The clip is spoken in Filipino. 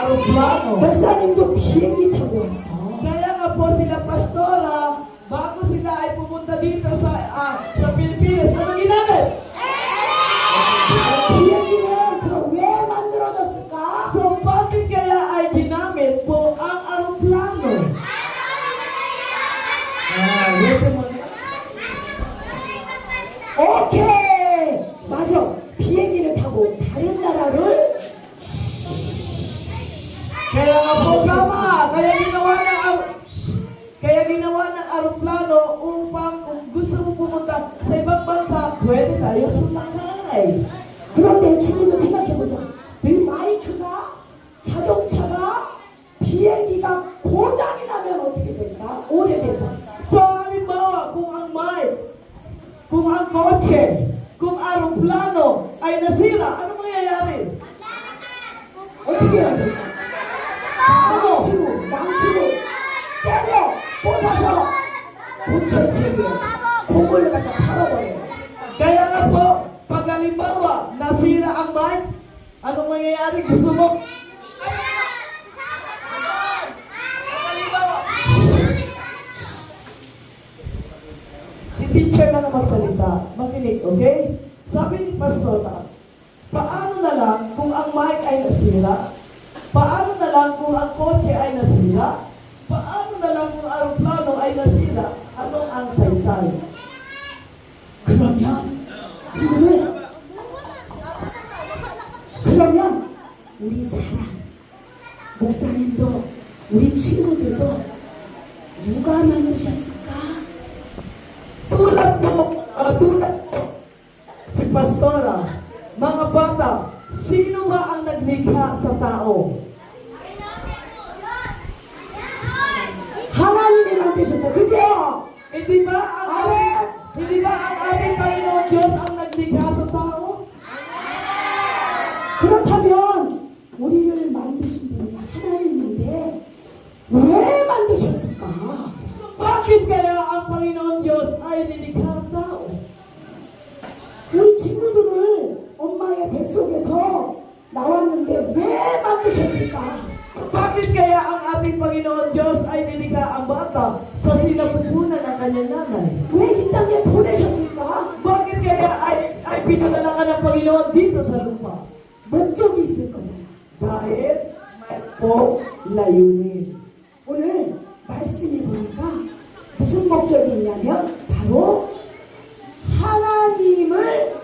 aeroplano. 목사님도 비행기 타고 왔어. Kaya nga po sila pastora, bago sila ay pumunta dito sa Pilipinas, ano ginamit? 비행기는 그럼 왜 만들어졌을까? So bakit kaya ay ginamit po ang aeroplano? Wait a minute. 오케이! 맞아. 비행기를 타고 다른 나라를 Kaya nga po tama, kaya ginawa ng aeroplano upang kung gusto mo pumunta sa ibang bansa, pwede tayo sumakay. 그런데 친구들 생각해보자. 이 마이크가 자동차가 비행기가 고장이 나면 어떻게 될까? 오래돼서. So halimbawa, kung ang kotse, kung aeroplano ay nasira, ano mangyayari? 어떻게 해야 될까? 망치고 때려 뽀사서 고쳐체게 공을 갖다 팔아버려. Kaya nga po, pag halimbawa, nasira ang bike, anong mangyayari? Gusto mo? Halimbawa, si teacher na naman salita, makinig, okay? Sabi ni Pastora, paano na lang kung ang bike ay nasira? Paano na lang kung ang kotse ay nasira? Paano na lang kung aeroplano ay nasira? Anong ang saysay? 그러면 친구들 그러면 우리 사람 목사님도 우리 친구들도 누가 만드셨을까? Tulad po, si Pastora, mga bata, sino ba ang naglikha sa tao? 하나님이 만드셨어. 그죠? Hindi ba ang ating Panginoon Diyos ang naglikha sa tao? 그렇다면 우리를 만드신 분이 하나님인데 왜 만드셨을까? So, bakit kaya ang Panginoon Diyos ay nilikha ang tao? 우리 친구들을 엄마의 뱃속에서 나왔는데 왜 만드셨을까? Bakit kaya ang ating Panginoon Diyos ay nilikha ang bata sa sinapupunan ng kanyang nanay? 왜 이 땅에 보내셨을까? Bakit kaya ay pinadala ka ng Panginoon dito sa lupa? 목적이 있을 거잖아. Dahil may po layunin. 오늘 말씀해 보니까 무슨 목적이 있냐면 바로 하나님을